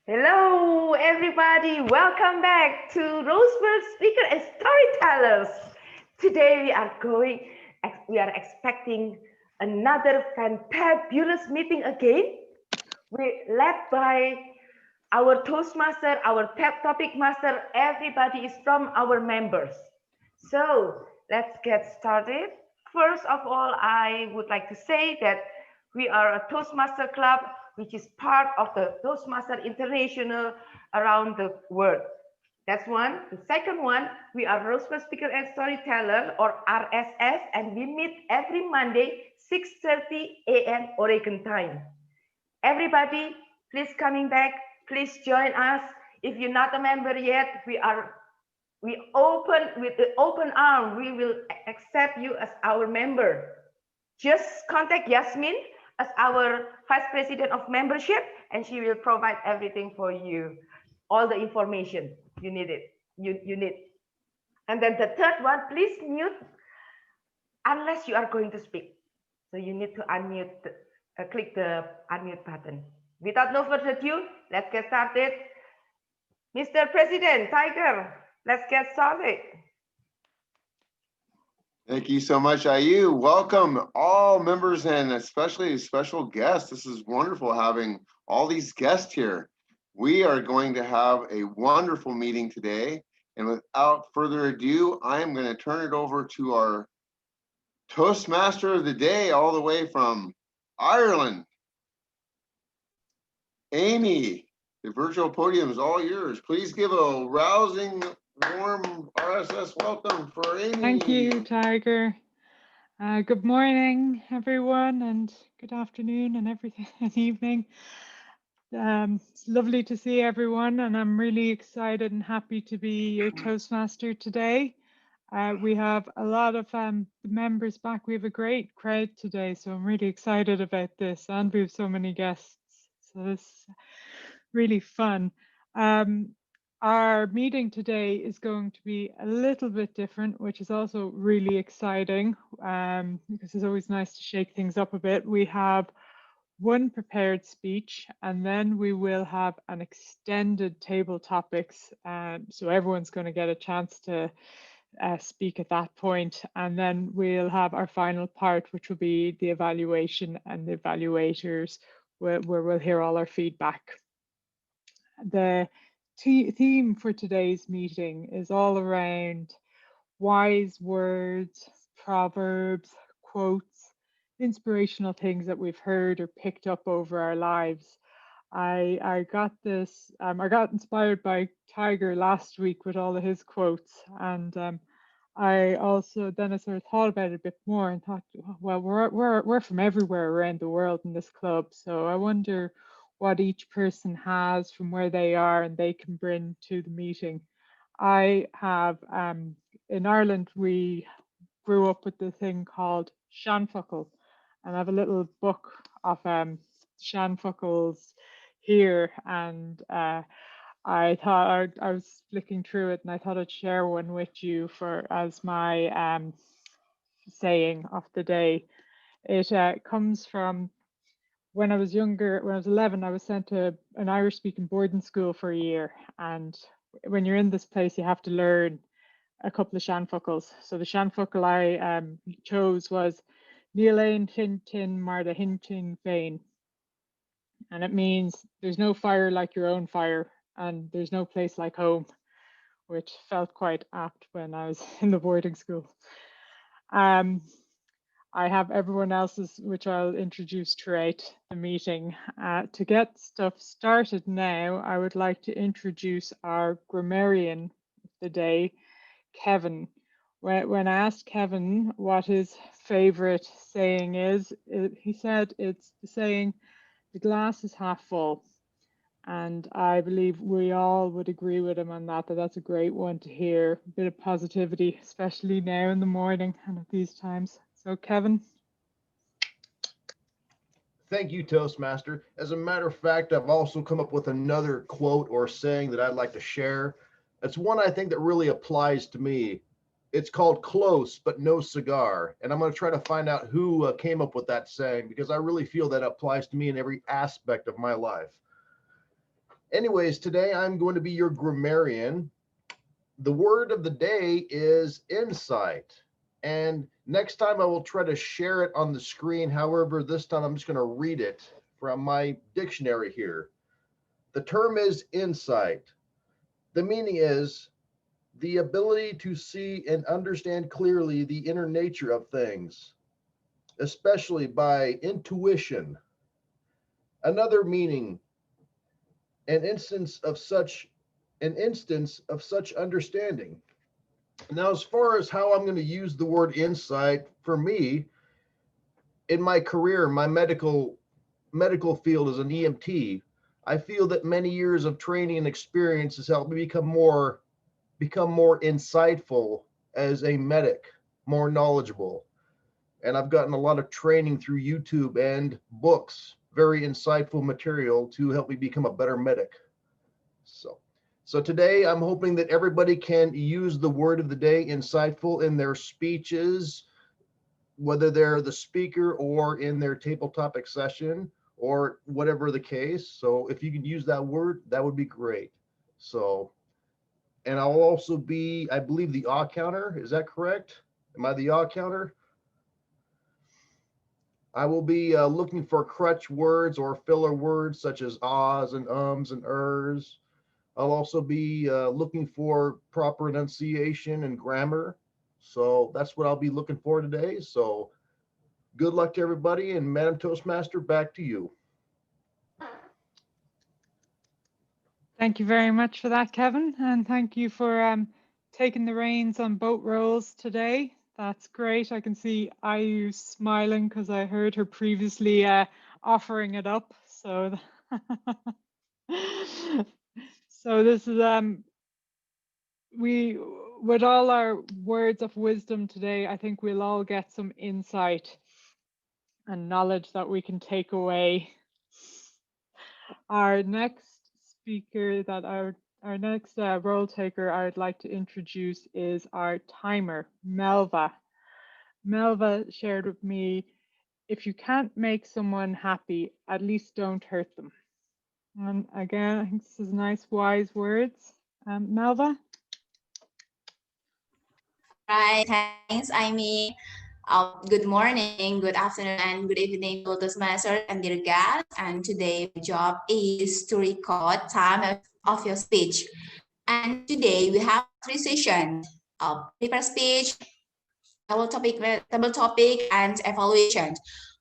Hello, everybody. Welcome back to Roseburg Speaker and Storytellers. Today we are expecting another fantabulous meeting again. We're led by our Toastmaster, our topic master. Everybody is from our members. So let's get started. First of all, I would like to say that we are a Toastmaster club, which is part of the Toastmaster International around the world. That's one. The second one, we are Roseburg Speaker and Storyteller, or RSS, and we meet every Monday, 6:30 a.m. Oregon time. Everybody, please coming back. Please join us. If you're not a member yet, we open with the open arm. We will accept you as our member. Just contact Yasmin as our Vice President of Membership, and she will provide everything for you, all the information you need it. You need. And then the third one, please mute unless you are going to speak. So you need to unmute, click the unmute button. Without no further ado, let's get started. Mr. President, Tiger, let's get started. Thank you so much, IU. Welcome all members and especially special guests. This is wonderful having all these guests here. We are going to have a wonderful meeting today. And without further ado, I am going to turn it over to our Toastmaster of the day, all the way from Ireland. Amy, the virtual podium is all yours. Please give a rousing, warm RSS welcome for Amy. Thank you, Tiger. Good morning, everyone, and good afternoon and everything, and evening. It's lovely to see everyone, and I'm really excited and happy to be your Toastmaster today. We have a lot of members back. We have a great crowd today, so I'm really excited about this, and we have so many guests, so this is really fun. Our meeting today is going to be a little bit different, which is also really exciting, because it's always nice to shake things up a bit. We have one prepared speech, and then we will have an extended table topics, so everyone's going to get a chance to speak at that point, and then we'll have our final part, which will be the evaluation and the evaluators, where we'll hear all our feedback. The theme for today's meeting is all around wise words, proverbs, quotes, inspirational things that we've heard or picked up over our lives. I got this, I got inspired by Tiger last week with all of his quotes, and I also then I sort of thought about it a bit more and thought, well, we're from everywhere around the world in this club, so I wonder what each person has from where they are and they can bring to the meeting. I have, in Ireland, we grew up with the thing called Shanfuckle, and I have a little book of Shanfuckles here, and I thought I was flicking through it, and I thought I'd share one with you as my saying of the day. It comes from when I was younger. When I was 11, I was sent to an Irish-speaking boarding school for a year, and when you're in this place, you have to learn a couple of Shanfuckles. So the Shanfuckle I chose was Níl aon tin mar de hintin féin, and it means there's no fire like your own fire, and there's no place like home, which felt quite apt when I was in the boarding school. I have everyone else's, which I'll introduce throughout the meeting. To get stuff started now, I would like to introduce our grammarian of the day, Kevin. When I asked Kevin what his favorite saying is, he said it's the saying, the glass is half full. And I believe we all would agree with him on that, that's a great one to hear. A bit of positivity, especially now in the morning and at these times. So Kevin. Thank you, Toastmaster. As a matter of fact, I've also come up with another quote or saying that I'd like to share. It's one I think that really applies to me. It's called close, but no cigar. And I'm going to try to find out who came up with that saying, because I really feel that applies to me in every aspect of my life. Anyways, today I'm going to be your grammarian. The word of the day is insight. And next time I will try to share it on the screen. However, this time I'm just going to read it from my dictionary here. The term is insight. The meaning is the ability to see and understand clearly the inner nature of things, especially by intuition. Another meaning, an instance of such understanding. Now, as far as how I'm going to use the word insight, for me, in my career, my medical field as an EMT, I feel that many years of training and experience has helped me become more insightful as a medic, more knowledgeable. And I've gotten a lot of training through YouTube and books, very insightful material to help me become a better medic. So today I'm hoping that everybody can use the word of the day, insightful, in their speeches, whether they're the speaker or in their table topic session or whatever the case. So if you can use that word, that would be great. So, and I'll also be, I believe, the ah counter. Is that correct? Am I the ah counter? I will be looking for crutch words or filler words such as ahs and ums and ers. I'll also be looking for proper enunciation and grammar. So that's what I'll be looking for today. So good luck to everybody, and Madam Toastmaster, back to you. Thank you very much for that, Kevin, and thank you for taking the reins on boat roles today. That's great. I can see Ayu smiling because I heard her previously offering it up. So, so this is we, with all our words of wisdom today, I think we'll all get some insight and knowledge that we can take away. Our next speaker, our next role taker I would like to introduce is our timer, Melva. Melva shared with me, if you can't make someone happy, at least don't hurt them. And again, I think this is nice, wise words. Melva? Right, thanks, Amy. Good morning, good afternoon, and good evening to Toastmasters and dear guests. And today, my job is to record time of your speech. And today, we have 3 sessions: prepare speech, table topic, and evaluation.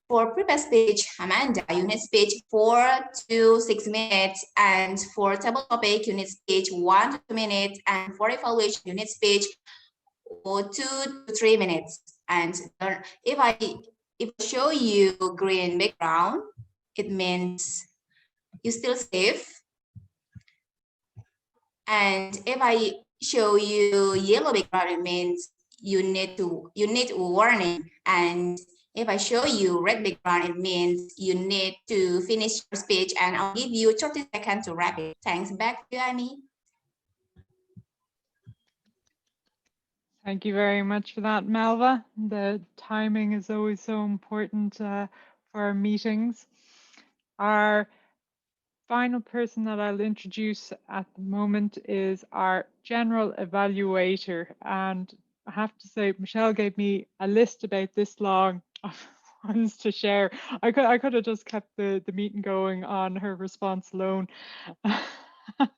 For prepare speech, Amanda, you need speech 4 to 6 minutes, and for table topic, you need speech 1 to 2 minutes, and for evaluation, you need speech 2 to 3 minutes. And if I show you green background, it means you're still safe. And if I show you yellow background, it means you need warning. And if I show you red background, it means you need to finish your speech, and I'll give you 30 seconds to wrap it. Thanks. Back to you, Amy. Thank you very much for that, Melva. The timing is always so important for our meetings. Our final person that I'll introduce at the moment is our general evaluator. And I have to say, Michelle gave me a list about this long of ones to share. I could have just kept the meeting going on her response alone.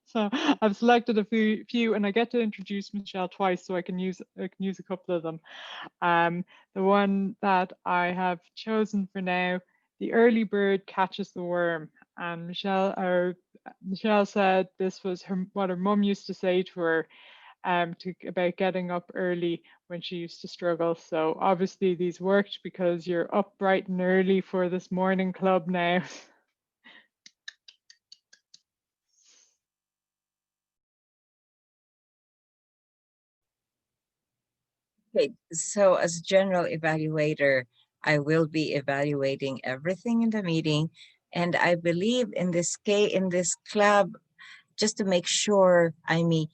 So I've selected a few, and I get to introduce Michelle twice, so I can use a couple of them. The one that I have chosen for now, the early bird catches the worm. And Michelle said this was what her mum used to say to her about getting up early when she used to struggle. So obviously these worked because you're up bright and early for this morning club now. Okay, so as general evaluator, I will be evaluating everything in the meeting. And I believe in this club, just to make sure, Amy,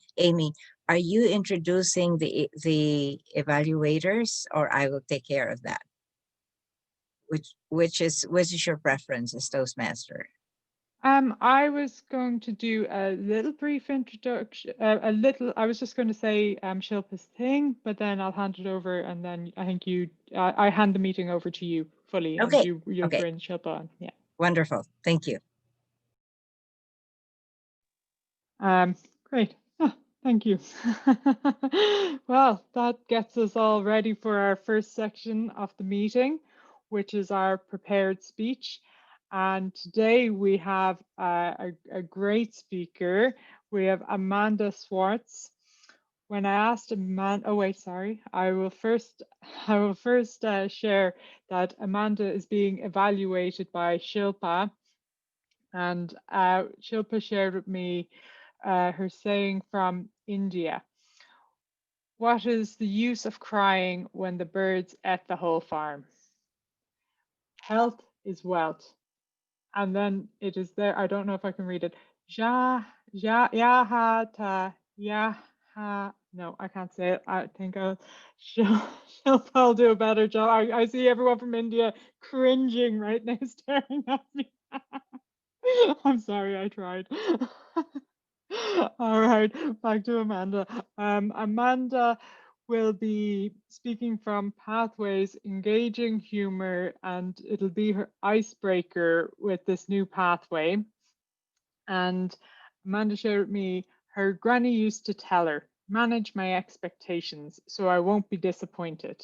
are you introducing the evaluators, or I will take care of that? Which is your preference as Toastmaster? I was going to do a little brief introduction, I was just going to say Shilpa's thing, but then I'll hand it over, and then I think I hand the meeting over to you fully, and Okay. you'll Okay. bring Shilpa on. Yeah. Wonderful. Thank you. Great. Oh, thank you. Well, that gets us all ready for our first section of the meeting, which is our prepared speech. And today we have a great speaker. We have Amanda Swartz. When I asked Amanda, oh wait, sorry, I will first share that Amanda is being evaluated by Shilpa, and Shilpa shared with me her saying from India. What is the use of crying when the birds ate the whole farm? Health is wealth. And then it is there, I don't know if I can read it. Yaha yaha. No, I can't say it. I think I'll do a better job. I see everyone from India cringing right now, staring at me. I'm sorry, I tried. All right, back to Amanda. Amanda will be speaking from Pathways, Engaging Humor, and it'll be her icebreaker with this new pathway. And Amanda shared with me her granny used to tell her, manage my expectations so I won't be disappointed.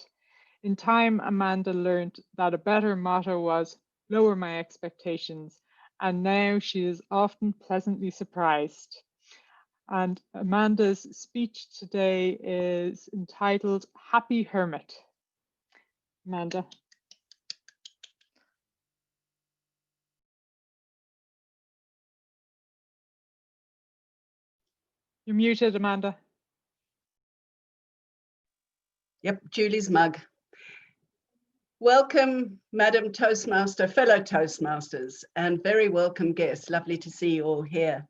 In time, Amanda learned that a better motto was lower my expectations, and now she is often pleasantly surprised. And Amanda's speech today is entitled Happy Hermit. Amanda. You're muted, Amanda. Yep, Julie's mug. Welcome, Madam Toastmaster, fellow Toastmasters, and very welcome guests. Lovely to see you all here.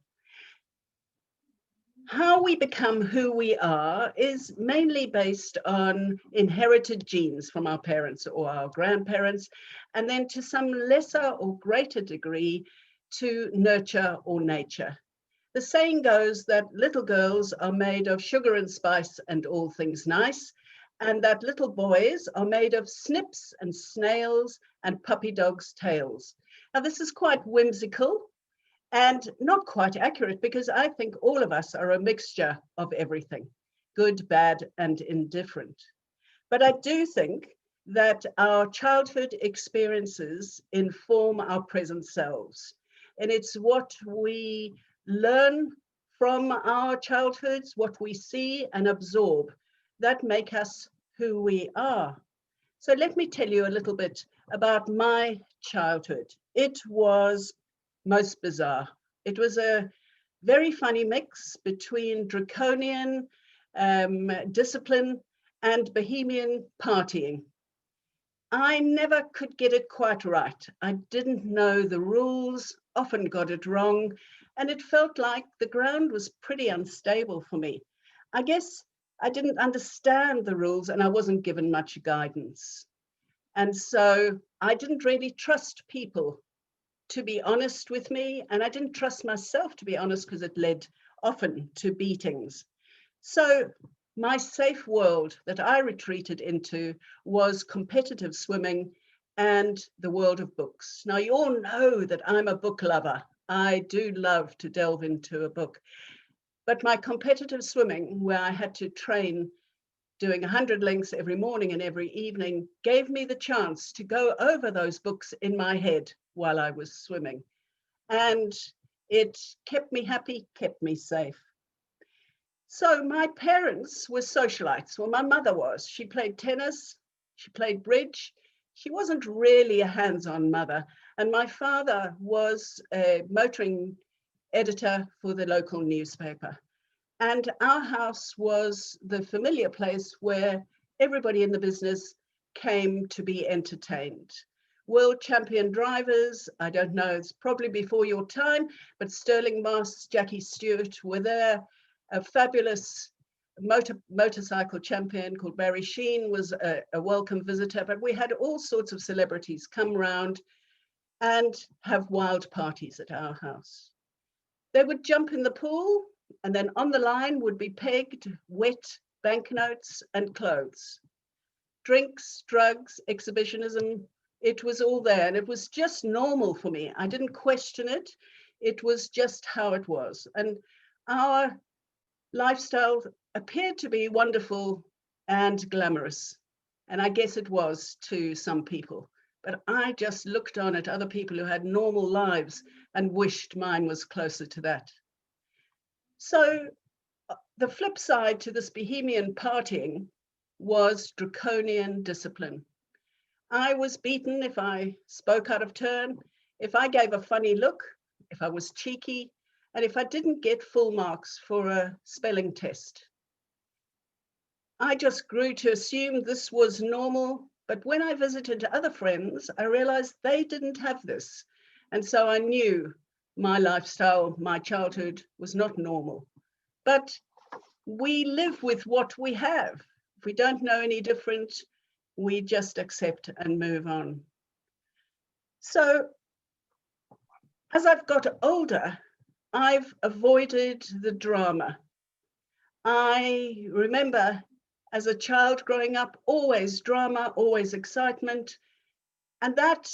How we become who we are is mainly based on inherited genes from our parents or our grandparents, and then to some lesser or greater degree to nurture or nature. The saying goes that little girls are made of sugar and spice and all things nice, and that little boys are made of snips and snails and puppy dogs' tails. Now, this is quite whimsical and not quite accurate, because I think all of us are a mixture of everything, good, bad, and indifferent. But I do think that our childhood experiences inform our present selves. And it's what we learn from our childhoods, what we see and absorb, that make us who we are. So let me tell you a little bit about my childhood. It was most bizarre. It was a very funny mix between Draconian discipline and Bohemian partying. I never could get it quite right. I didn't know the rules, often got it wrong, and it felt like the ground was pretty unstable for me. I guess I didn't understand the rules and I wasn't given much guidance. And so I didn't really trust people to be honest with me, and I didn't trust myself to be honest, because it led often to beatings. So my safe world that I retreated into was competitive swimming and the world of books. Now, you all know that I'm a book lover. I do love to delve into a book. But my competitive swimming, where I had to train doing 100 lengths every morning and every evening, gave me the chance to go over those books in my head while I was swimming. And it kept me happy, kept me safe. So my parents were socialites. Well, my mother was. She played tennis, she played bridge. She wasn't really a hands-on mother. And my father was a motoring editor for the local newspaper. And our house was the familiar place where everybody in the business came to be entertained. World champion drivers, I don't know, it's probably before your time, but Sterling Moss, Jackie Stewart were there. A fabulous motorcycle champion called Barry Sheen was a welcome visitor, but we had all sorts of celebrities come round and have wild parties at our house. They would jump in the pool, and then on the line would be pegged wet banknotes and clothes. Drinks, drugs, exhibitionism, it was all there, and it was just normal for me. I didn't question it. It was just how it was. And our lifestyle appeared to be wonderful and glamorous. And I guess it was to some people. But I just looked on at other people who had normal lives and wished mine was closer to that. So the flip side to this bohemian partying was draconian discipline. I was beaten if I spoke out of turn, if I gave a funny look, if I was cheeky, and if I didn't get full marks for a spelling test. I just grew to assume this was normal, but when I visited other friends, I realized they didn't have this. And so I knew my lifestyle, my childhood was not normal. But we live with what we have. If we don't know any different, we just accept and move on. So as I've got older, I've avoided the drama. I remember as a child growing up, always drama, always excitement. And that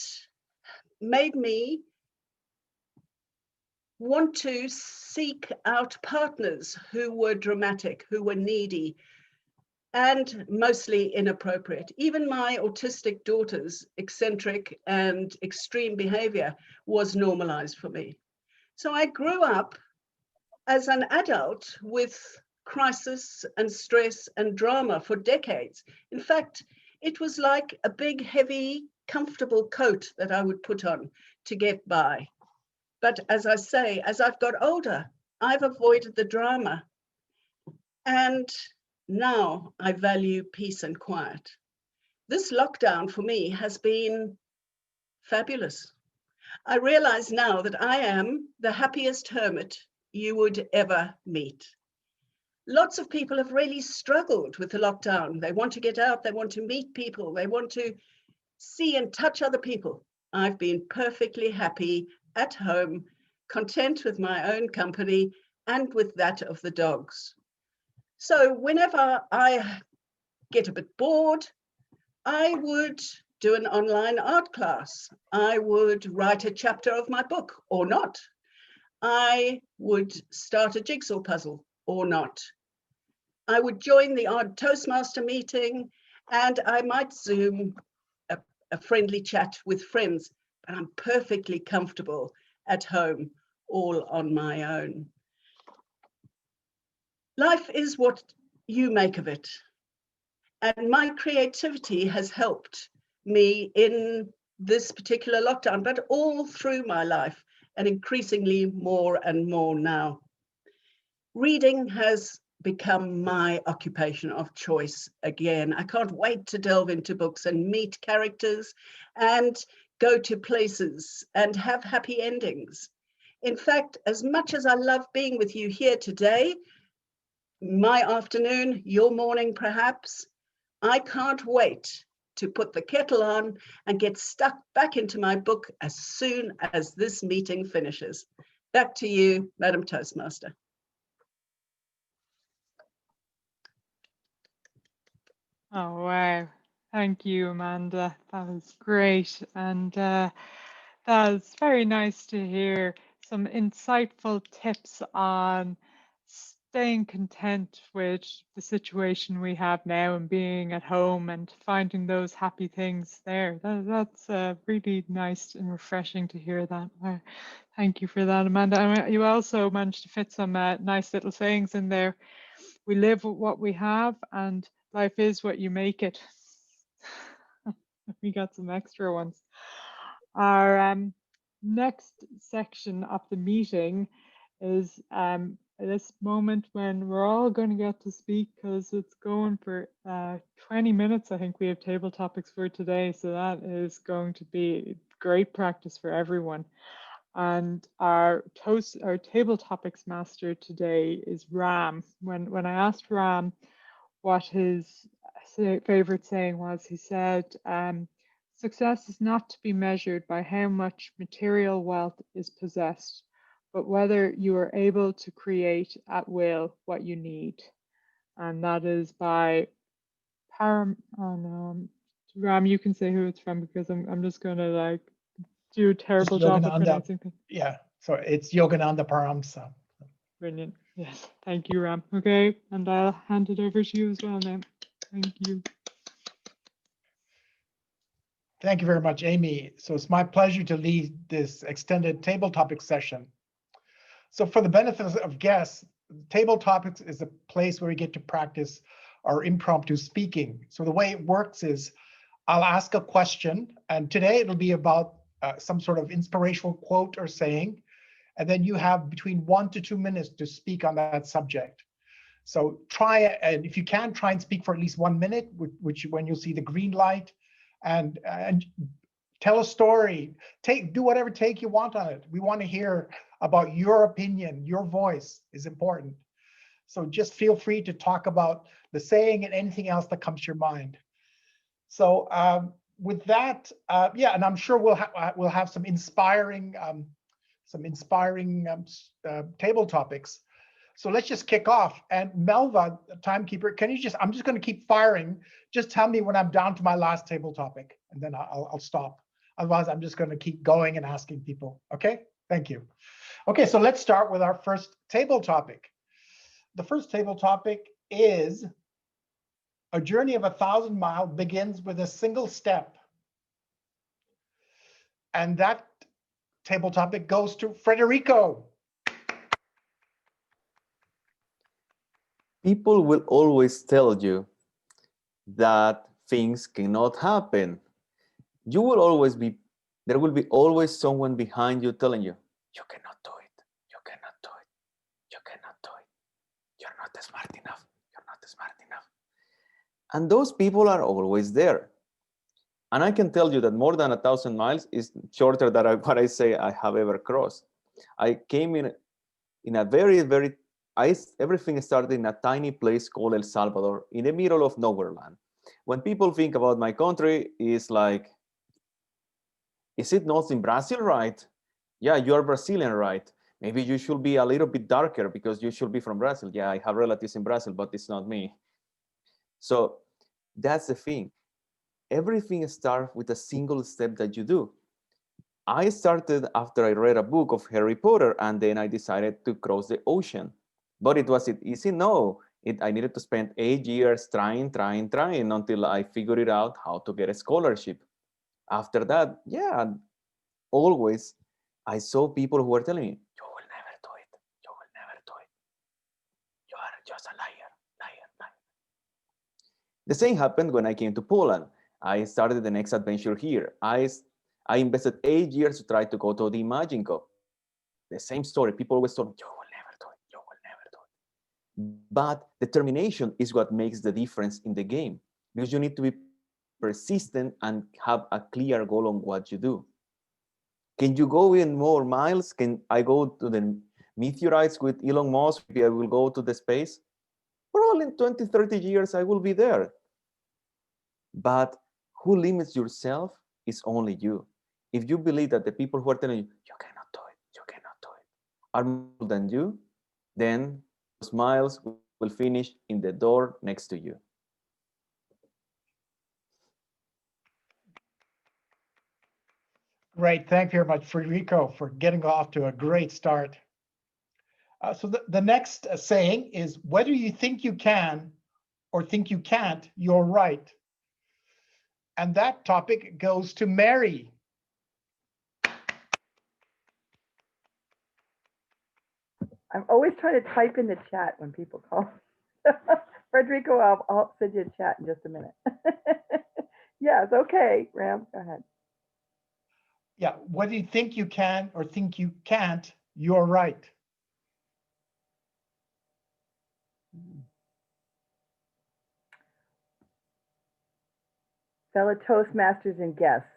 made me want to seek out partners who were dramatic, who were needy, and mostly inappropriate. Even my autistic daughter's eccentric and extreme behavior was normalized for me. So I grew up as an adult with crisis and stress and drama for decades. In fact, it was like a big, heavy, comfortable coat that I would put on to get by. But as I say, as I've got older, I've avoided the drama. And now I value peace and quiet. This lockdown for me has been fabulous. I realize now that I am the happiest hermit you would ever meet. Lots of people have really struggled with the lockdown. They want to get out, they want to meet people, they want to see and touch other people. I've been perfectly happy at home, content with my own company and with that of the dogs. So whenever I get a bit bored, I would do an online art class. I would write a chapter of my book or not. I would start a jigsaw puzzle or not. I would join the odd Toastmaster meeting, and I might Zoom a friendly chat with friends, but I'm perfectly comfortable at home, all on my own. Life is what you make of it. And my creativity has helped me in this particular lockdown, but all through my life, and increasingly more and more now. Reading has become my occupation of choice again. I can't wait to delve into books and meet characters and go to places and have happy endings. In fact, as much as I love being with you here today, my afternoon, your morning perhaps, I can't wait to put the kettle on and get stuck back into my book as soon as this meeting finishes. Back to you, Madam Toastmaster. Oh, wow. Thank you, Amanda. That was great. And that was very nice to hear some insightful tips on staying content with the situation we have now and being at home and finding those happy things there. That's really nice and refreshing to hear that. Thank you for that, Amanda. And you also managed to fit some nice little sayings in there. We live with what we have, and life is what you make it. We got some extra ones. Our next section of the meeting is this moment when we're all going to get to speak, because it's going for 20 minutes. I think we have table topics for today, so that is going to be great practice for everyone. And our table topics master today is Ram. When I asked Ram what his favorite saying was, he said, Success is not to be measured by how much material wealth is possessed, but whether you are able to create at will what you need. And that is by oh no, Ram, you can say who it's from because I'm just gonna like do a terrible job of pronouncing things. Yeah, so it's Yogananda Paramsa. Brilliant. Yes, thank you, Ram. Okay, and I'll hand it over to you as well now. Thank you. Thank you very much, Amy. So it's my pleasure to lead this extended table topic session. So for the benefit of guests, table topics is a place where we get to practice our impromptu speaking. So the way it works is I'll ask a question, and today it'll be about some sort of inspirational quote or saying, and then you have between 1 to 2 minutes to speak on that subject. So try, and if you can, try and speak for at least 1 minute, which when you'll see the green light, and tell a story. Do whatever take you want on it. We want to hear about your opinion. Your voice is important. So just feel free to talk about the saying and anything else that comes to your mind. So with that, yeah, and I'm sure we'll have some inspiring table topics. So let's just kick off. And Melva, timekeeper, can you I'm just going to keep firing. Just tell me when I'm down to my last table topic, and then I'll stop. Otherwise, I'm just going to keep going and asking people. Okay, thank you. Okay, so let's start with our first table topic. The first table topic is a journey of 1,000 miles begins with a single step. And that table topic goes to Federico. People will always tell you that things cannot happen. There will always be someone behind you telling you, you cannot do it, you cannot do it, you cannot do it, you're not smart enough, you're not smart enough. And those people are always there. And I can tell you that more than 1,000 miles is shorter than what I say I have ever crossed. I came in a very, everything started in a tiny place called El Salvador, in the middle of nowhere land. When people think about my country, it's like, is it not in Brazil, right? Yeah, you are Brazilian, right? Maybe you should be a little bit darker because you should be from Brazil. Yeah, I have relatives in Brazil, but it's not me. So that's the thing. Everything starts with a single step that you do. I started after I read a book of Harry Potter, and then I decided to cross the ocean. But it wasn't easy, no. I needed to spend 8 years trying until I figured it out how to get a scholarship. After that, yeah, always I saw people who were telling me, you will never do it, you will never do it. You are just a liar. The same happened when I came to Poland. I started the next adventure here. I invested 8 years to try to go to the Imagine Cup. The same story, people always told me, you will never do it, you will never do it. But determination is what makes the difference in the game, because you need to be persistent and have a clear goal on what you do. Can you go in more miles? Can I go to the meteorites with Elon Musk? Maybe I will go to the space. Probably in 20, 30 years, I will be there. But who limits yourself is only you. If you believe that the people who are telling you, you cannot do it, you cannot do it, are more than you, then those miles will finish in the door next to you. Great, thank you very much, Federico, for getting off to a great start. So the next saying is, whether you think you can or think you can't, you're right. And that topic goes to Mary. I'm always trying to type in the chat when people call. Federico, I'll send you a chat in just a minute. Yes, okay, Ram, go ahead. Yeah, whether you think you can or think you can't, you're right. Fellow Toastmasters and guests,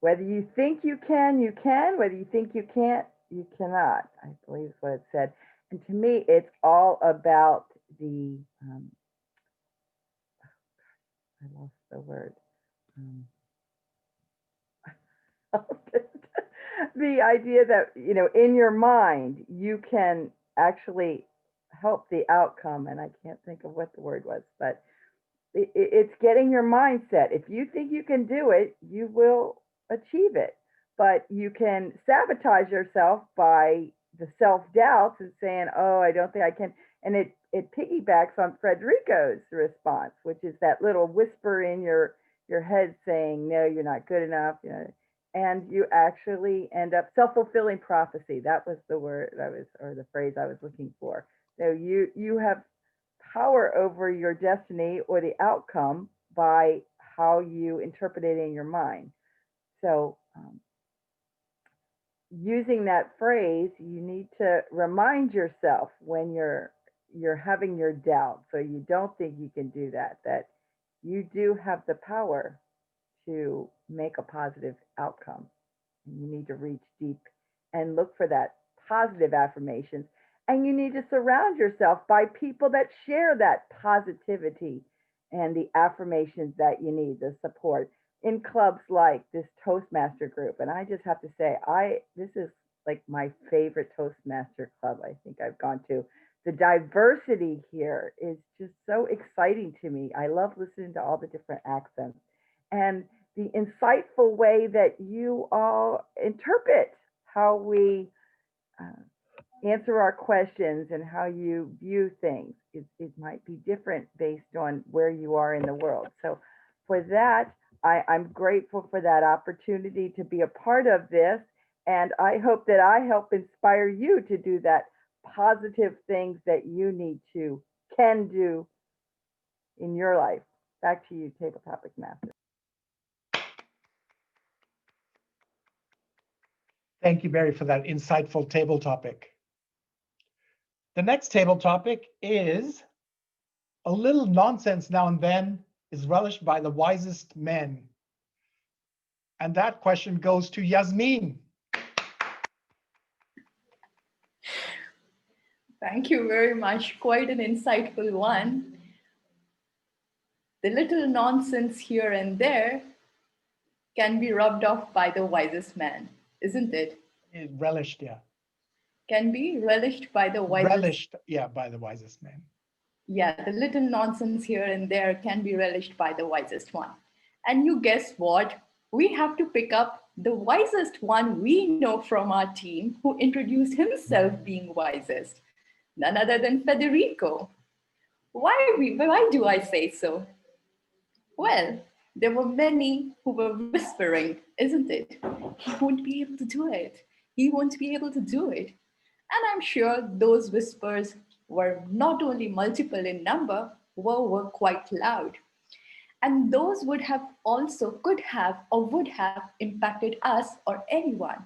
whether you think you can, you can. Whether you think you can't, you cannot. I believe is what it said. And to me, it's all about the, I lost the word. The idea that, you know, in your mind, you can actually help the outcome. And I can't think of what the word was, but it's getting your mindset. If you think you can do it, you will achieve it. But you can sabotage yourself by the self-doubts and saying, oh, I don't think I can. And it piggybacks on Frederico's response, which is that little whisper in your head saying, no, you're not good enough. You know, and you actually end up self-fulfilling prophecy. That was the word or the phrase I was looking for. So you have power over your destiny or the outcome by how you interpret it in your mind. So using that phrase, you need to remind yourself when you're having your doubt, so you don't think you can do that you do have the power to make a positive outcome. And you need to reach deep and look for that positive affirmations. And you need to surround yourself by people that share that positivity and the affirmations that you need, the support in clubs like this Toastmaster group. And I just have to say, this is like my favorite Toastmaster club I think I've gone to. The diversity here is just so exciting to me. I love listening to all the different accents and the insightful way that you all interpret how we answer our questions and how you view things. It might be different based on where you are in the world. So for that, I'm grateful for that opportunity to be a part of this. And I hope that I help inspire you to do that positive things that you can do in your life. Back to you, Table Topic Master. Thank you, Mary, for that insightful table topic. The next table topic is a little nonsense now and then is relished by the wisest men. And that question goes to Yasmin. Thank you very much. Quite an insightful one. The little nonsense here and there can be rubbed off by the wisest man, isn't it? Relished, yeah. Can be relished by the wisest. Relished, yeah, by the wisest man. Yeah, the little nonsense here and there can be relished by the wisest one. And you guess what? We have to pick up the wisest one we know from our team who introduced himself being wisest. None other than Federico. Why do I say so? Well, there were many who were whispering, isn't it? He won't be able to do it. He won't be able to do it. And I'm sure those whispers were not only multiple in number, were quite loud. And those would have could have or would have impacted us or anyone.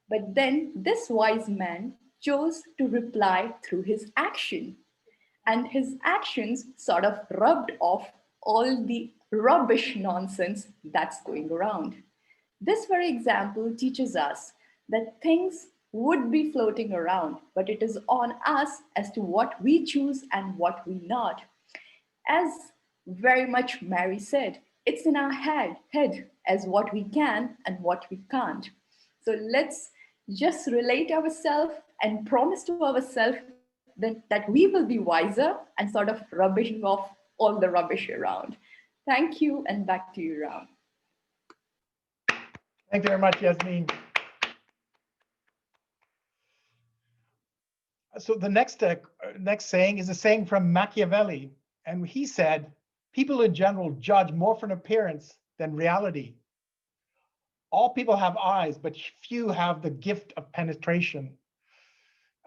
But then this wise man chose to reply through his action. And his actions sort of rubbed off all the rubbish nonsense that's going around. This very example teaches us that things would be floating around, but it is on us as to what we choose and what we not. As very much Mary said, it's in our head as what we can and what we can't. So let's just relate ourselves and promise to ourselves that we will be wiser and sort of rubbishing off all the rubbish around. Thank you, and back to you, Ram. Thank you very much, Yasmin. So the next saying is a saying from Machiavelli, and he said, people in general judge more from appearance than reality. All people have eyes, but few have the gift of penetration.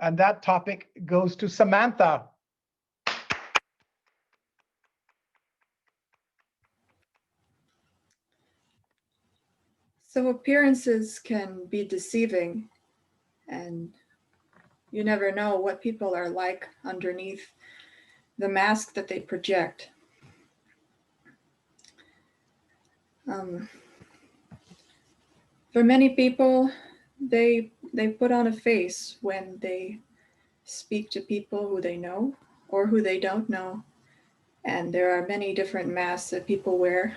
And that topic goes to Samantha. So appearances can be deceiving, and you never know what people are like underneath the mask that they project. For many people, they put on a face when they speak to people who they know or who they don't know. And there are many different masks that people wear.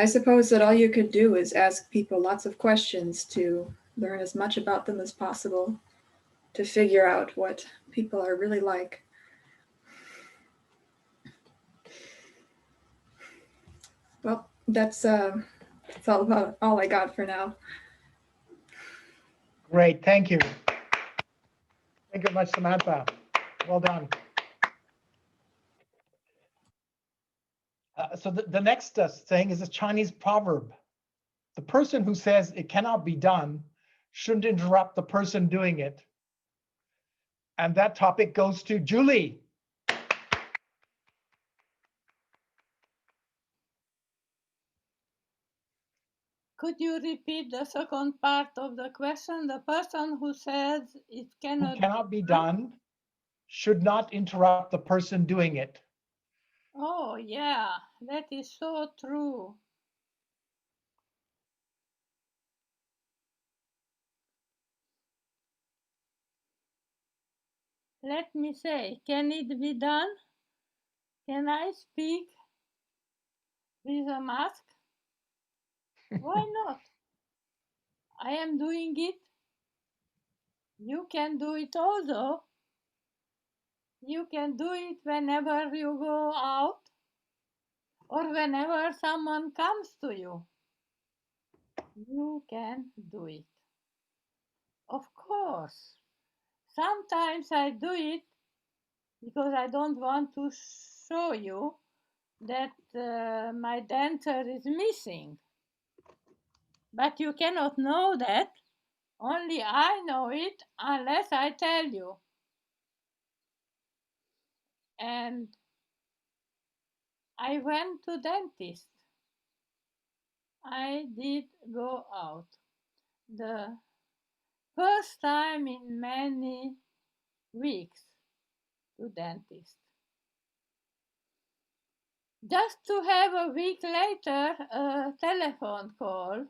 I suppose that all you could do is ask people lots of questions to learn as much about them as possible, to figure out what people are really like. Well, that's all I got for now. Great, thank you. Thank you very much, Samantha. Well done. So the next saying is a Chinese proverb. The person who says it cannot be done shouldn't interrupt the person doing it. And that topic goes to Julie. Could you repeat the second part of the question? The person who says it cannot be done should not interrupt the person doing it. Oh, yeah, that is so true. Let me say, can it be done? Can I speak with a mask? Why not? I am doing it. You can do it also. You can do it whenever you go out or whenever someone comes to you. You can do it. Of course. Sometimes I do it because I don't want to show you that my denture is missing. But you cannot know that. Only I know it unless I tell you. And I went to dentist. I did go out. The first time in many weeks to dentist. Just to have a week later a telephone call.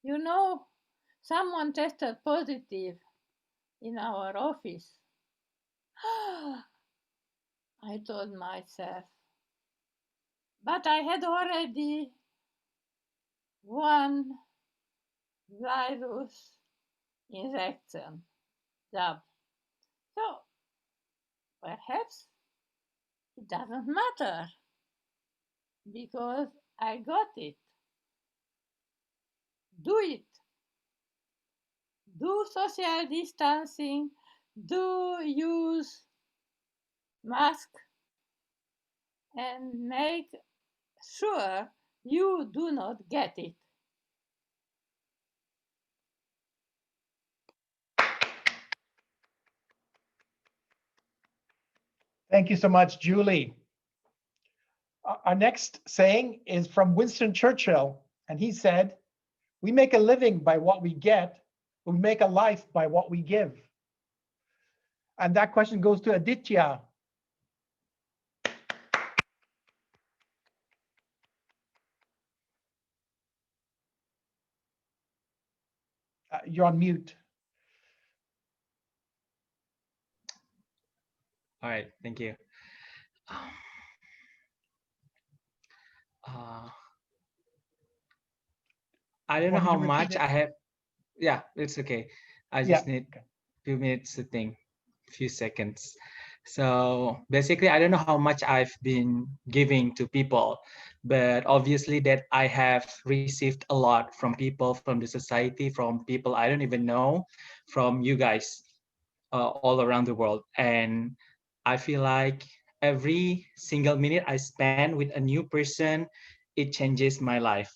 You know, someone tested positive in our office. I told myself. But I had already one virus infection job. So perhaps it doesn't matter because I got it. Do it. Do social distancing. Do use mask and make sure you do not get it. Thank you so much, Julie. Our next saying is from Winston Churchill, and he said, "We make a living by what we get, but we make a life by what we give." And that question goes to Aditya. You're on mute. All right, thank you. I don't know how much I have. Yeah, it's okay. I just need a few minutes to think, few seconds. So basically, I don't know how much I've been giving to people, but obviously that I have received a lot from people, from the society, from people I don't even know, from you guys all around the world. And I feel like every single minute I spend with a new person, it changes my life.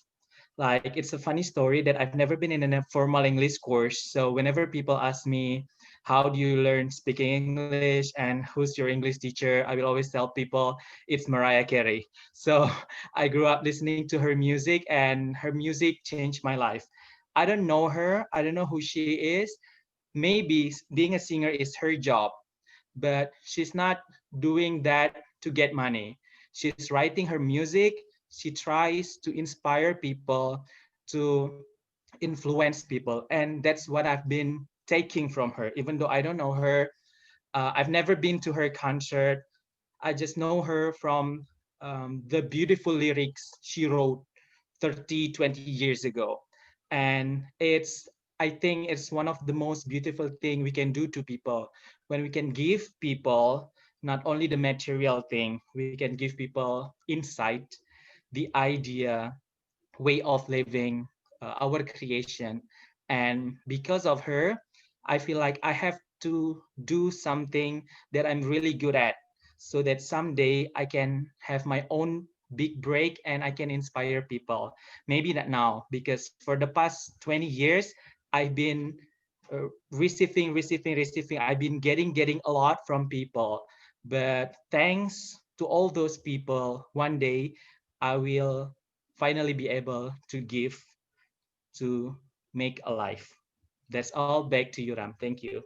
Like, it's a funny story that I've never been in a formal English course. So whenever people ask me, how do you learn speaking English and who's your English teacher, I will always tell people it's Mariah Carey. So I grew up listening to her music and her music changed my life. I don't know her. I don't know who she is. Maybe being a singer is her job, but she's not doing that to get money. She's writing her music. She tries to inspire people, to influence people. And that's what I've been taking from her, even though I don't know her. I've never been to her concert. I just know her from the beautiful lyrics she wrote 30, 20 years ago. And I think it's one of the most beautiful thing we can do to people when we can give people not only the material thing, we can give people insight, the idea, way of living, our creation. And because of her, I feel like I have to do something that I'm really good at so that someday I can have my own big break and I can inspire people. Maybe not now, because for the past 20 years, I've been receiving. I've been getting a lot from people. But thanks to all those people, one day I will finally be able to give, to make a life. That's all. Back to you, Ram. Thank you.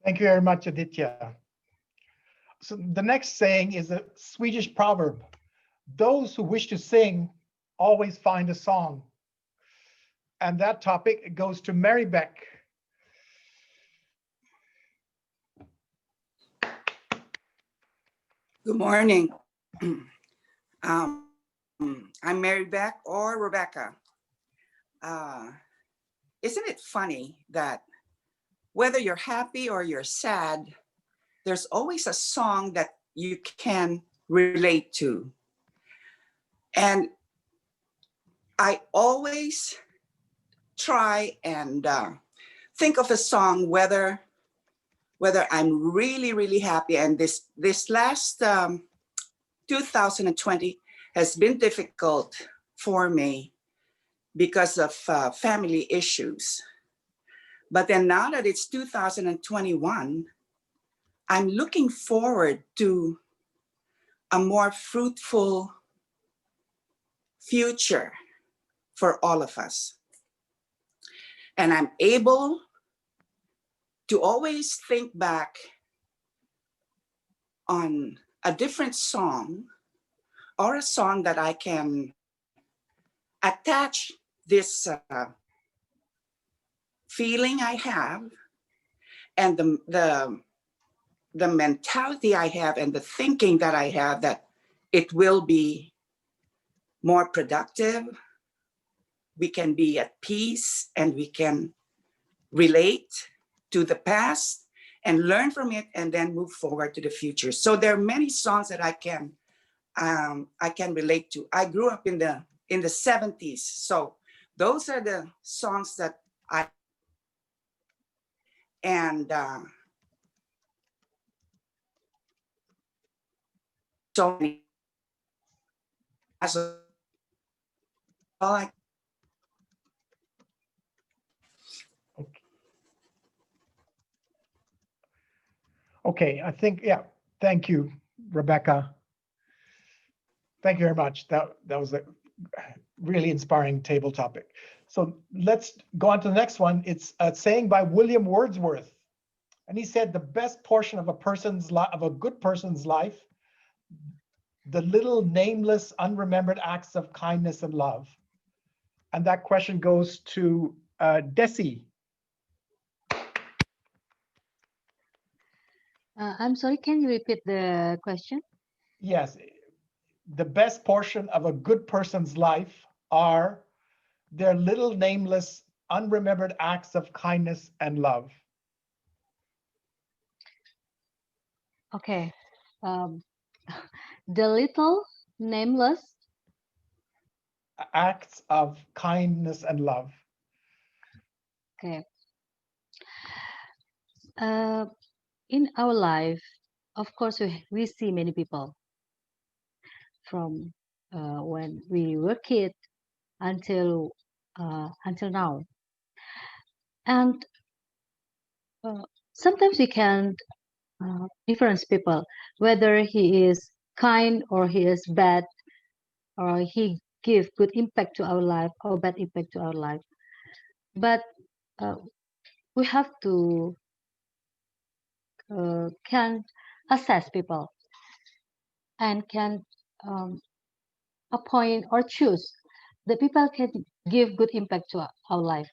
Thank you very much, Aditya. So the next saying is a Swedish proverb. Those who wish to sing always find a song. And that topic goes to Mary Beck. Good morning. I'm Mary Beck or Rebecca. Isn't it funny that whether you're happy or you're sad, there's always a song that you can relate to. And I always try and think of a song, whether I'm really, really happy. And this last 2020 has been difficult for me because of family issues. But then now that it's 2021, I'm looking forward to a more fruitful future for all of us. And I'm able to always think back on a different song or a song that I can attach this feeling I have and the mentality I have and the thinking that I have, that it will be more productive. We can be at peace and we can relate to the past and learn from it and then move forward to the future. So there are many songs that I can relate to. I grew up in the 70s. So those are the songs that I, and so many. Okay, I think, yeah, thank you, Rebecca. Thank you very much. That was a really inspiring table topic. So let's go on to the next one. It's a saying by William Wordsworth. And he said, the best portion of a good person's life, the little nameless, unremembered acts of kindness and love. And that question goes to Desi. I'm sorry, can you repeat the question? Yes. The best portion of a good person's life are their little nameless, unremembered acts of kindness and love. Okay. The little nameless acts of kindness and love. Okay. In our life, of course, we see many people from when we were kids until now, and sometimes we can difference people whether he is kind or he is bad, or he give good impact to our life or bad impact to our life. But we have to can assess people and can appoint or choose the people can give good impact to our life.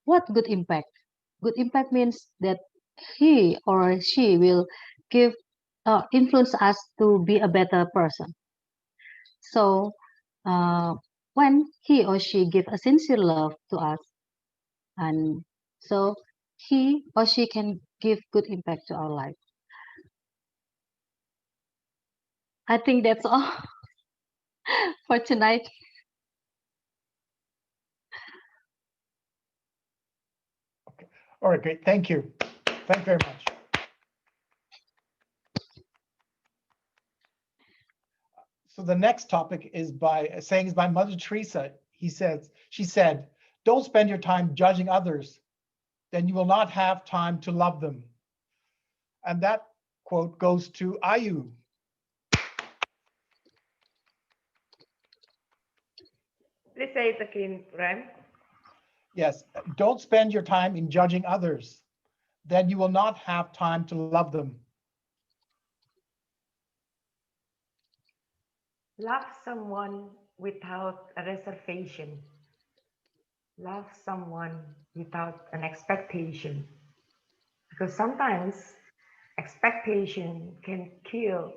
What good impact? Good impact means that he or she will give influence us to be a better person. So when he or she give a sincere love to us, and so he or she can give good impact to our life. I think that's all for tonight. Okay. All right, great. Thank you. Thank you very much. So the next topic is by sayings by Mother Teresa. She said, "Don't spend your time judging others, then you will not have time to love them." And that quote goes to Ayu. Please say it again, Ram. Yes, don't spend your time in judging others, then you will not have time to love them. Love someone without a reservation. Love someone without an expectation. Because sometimes expectation can kill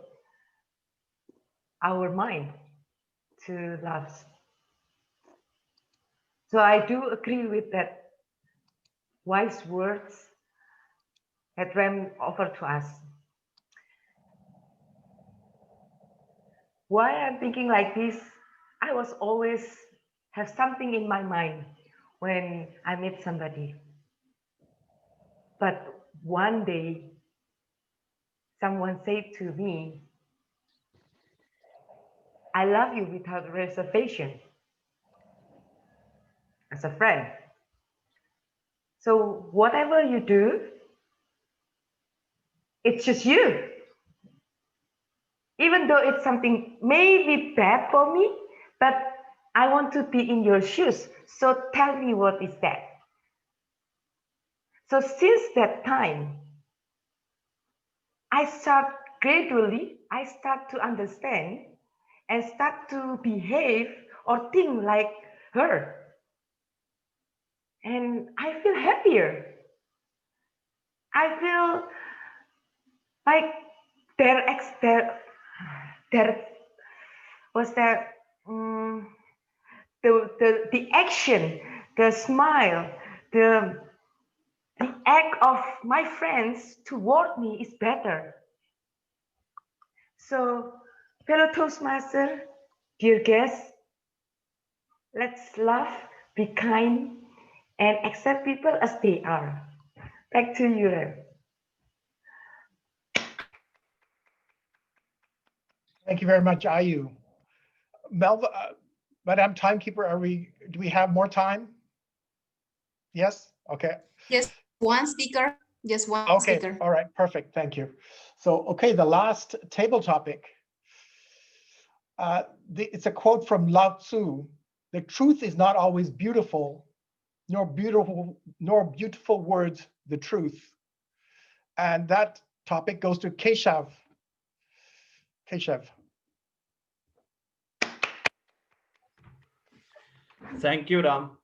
our mind to love. So I do agree with that wise words that Ram offered to us. Why I'm thinking like this, I was always have something in my mind when I meet somebody. But one day, someone said to me, "I love you without reservation," as a friend. So whatever you do, it's just you. Even though it's something maybe bad for me, but I want to be in your shoes. So tell me, what is that? So since that time, I start to understand and start to behave or think like her. And I feel happier. I feel like there was that the action, the smile, the act of my friends toward me is better. So, fellow Toastmaster, dear guests, let's love, be kind, and accept people as they are. Back to you, Ram. Thank you very much, Ayu. Melva, Madam Timekeeper, do we have more time? Yes? Okay. Just one speaker. Just one Okay, speaker. all right, perfect, thank you. So, okay, the last table topic. It's a quote from Lao Tzu: "The truth is not always beautiful, nor beautiful words the truth." And that topic goes to Keshav. Keshav. Thank you, Ram.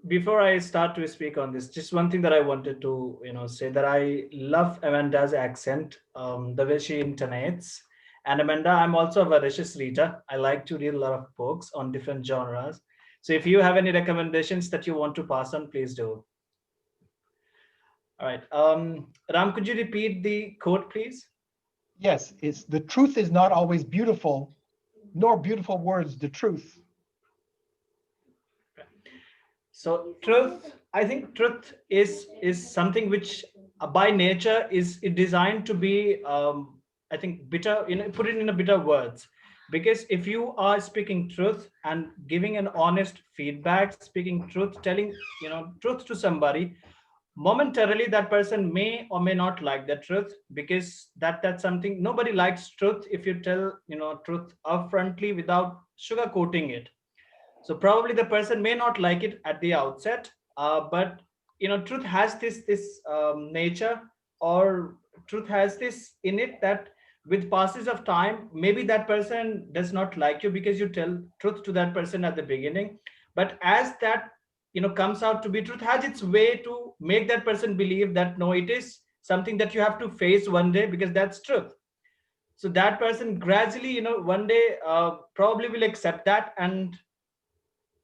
Before I start to speak on this, just one thing that I wanted to say, that I love Amanda's accent, the way she intonates. And Amanda, I'm also a voracious reader. I like to read a lot of books on different genres. So if you have any recommendations that you want to pass on, please do. All right. Ram, could you repeat the quote, please? Yes, it's "The truth is not always beautiful, nor beautiful words the truth." So truth, I think truth is something which by nature is designed to be, I think, bitter, put it in a bitter words. Because if you are speaking truth and giving an honest feedback, speaking truth, telling truth to somebody, momentarily that person may or may not like the truth, because that's something, nobody likes truth if you tell truth upfrontly without sugarcoating it. So probably the person may not like it at the outset, but truth has this nature, or truth has this in it, that with passes of time, maybe that person does not like you because you tell truth to that person at the beginning. But as that comes out to be truth, has its way to make that person believe that no, it is something that you have to face one day, because that's truth. So that person gradually, one day probably will accept that. And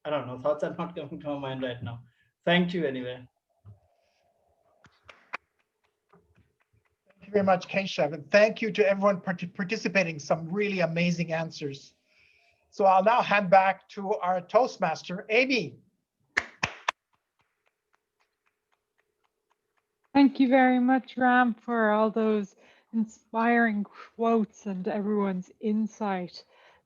I don't know, thoughts are not coming to my mind right now. Thank you anyway. Thank you very much, Keshav, and thank you to everyone participating. Some really amazing answers. So I'll now hand back to our Toastmaster, Amy. Thank you very much, Ram, for all those inspiring quotes and everyone's insight.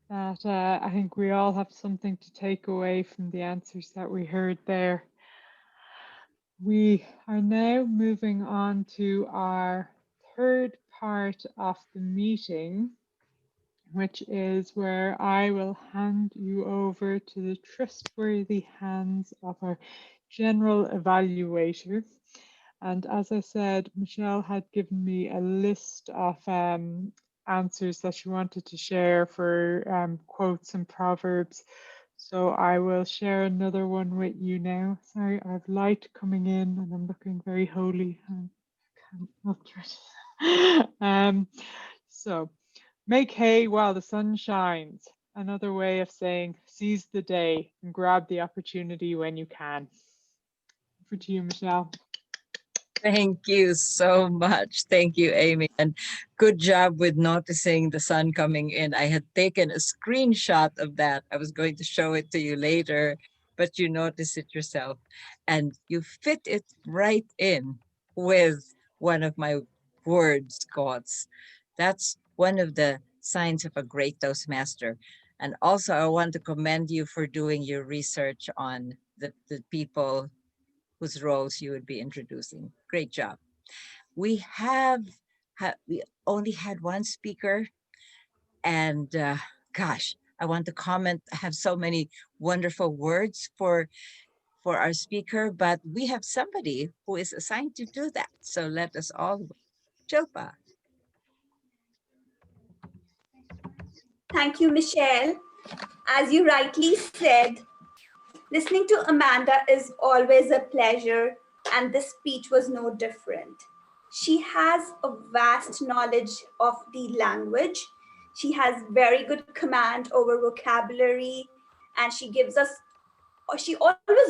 That I think we all have something to take away from the answers that we heard there. We are now moving on to our third part of the meeting, which is where I will hand you over to the trustworthy hands of our general evaluator. And as I said, Michelle had given me a list of answers that she wanted to share for quotes and proverbs. So I will share another one with you now. Sorry, I have light coming in and I'm looking very holy. I can't so make hay while the sun shines. Another way of saying seize the day and grab the opportunity when you can. Over to you, Michelle. Thank you so much. Thank you, Amy. And good job with noticing the sun coming in. I had taken a screenshot of that. I was going to show it to you later, but you noticed it yourself. And you fit it right in with one of my words, quotes. That's one of the signs of a great Toastmaster. And also, I want to commend you for doing your research on the people whose roles you would be introducing. Great job. We only had one speaker, and gosh, I want to comment. I have so many wonderful words for our speaker, but we have somebody who is assigned to do that. So let us all, Chilpa. Thank you, Michelle. As you rightly said, listening to Amanda is always a pleasure, and this speech was no different. She has a vast knowledge of the language. She has very good command over vocabulary, and she always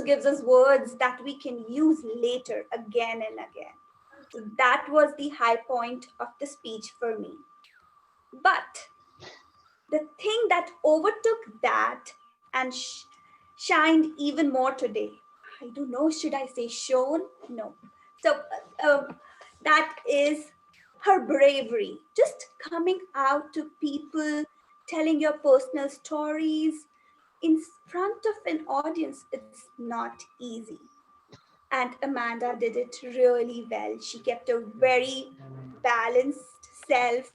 gives us words that we can use later again and again. So that was the high point of the speech for me. But the thing that overtook that and shined even more today, I don't know, should I say shone? No. So that is her bravery, just coming out to people, telling your personal stories in front of an audience. It's not easy. And Amanda did it really well. She kept a very balanced self.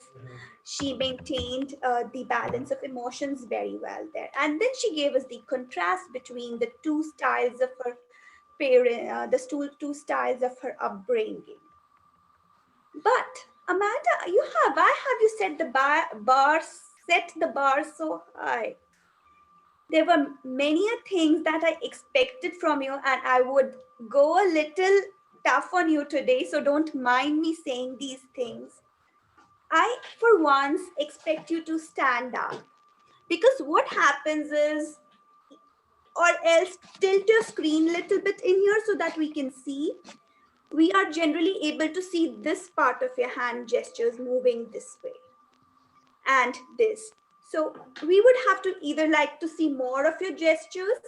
She maintained the balance of emotions very well there. And then she gave us the contrast between the two styles of her parent, the two styles of her upbringing. But Amanda, why have you set the bar so high? There were many things that I expected from you, and I would go a little tough on you today, so don't mind me saying these things. I, for once, expect you to stand up, because what happens is, or else tilt your screen a little bit in here so that we can see. We are generally able to see this part of your hand gestures moving this way and this. So we would have to either like to see more of your gestures.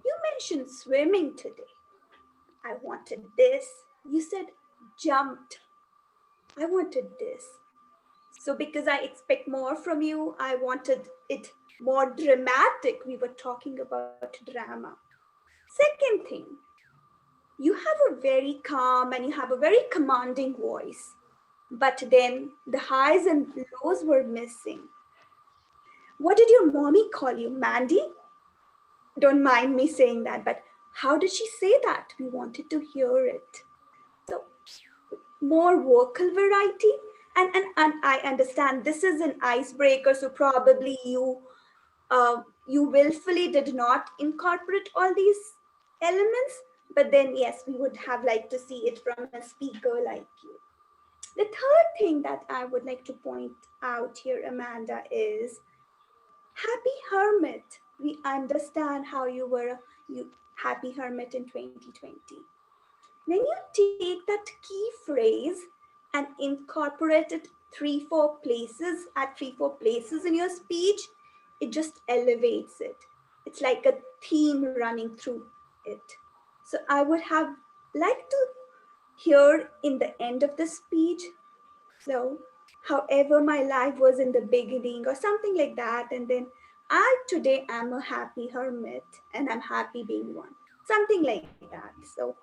You mentioned swimming today. I wanted this. You said jumped. I wanted this. So because I expect more from you, I wanted it more dramatic. We were talking about drama. Second thing, you have a very calm and you have a very commanding voice, but then the highs and lows were missing. What did your mommy call you, Mandy? Don't mind me saying that, but how did she say that? We wanted to hear it. So more vocal variety. And I understand this is an icebreaker, so probably you willfully did not incorporate all these elements, but then yes, we would have liked to see it from a speaker like you. The third thing that I would like to point out here, Amanda, is happy hermit. We understand how you were a happy hermit in 2020. When you take that key phrase and incorporate it 3-4 places in your speech, it just elevates it. It's like a theme running through it. So I would have liked to hear in the end of the speech, so however my life was in the beginning or something like that, and then today am a happy hermit and I'm happy being one, something like that. So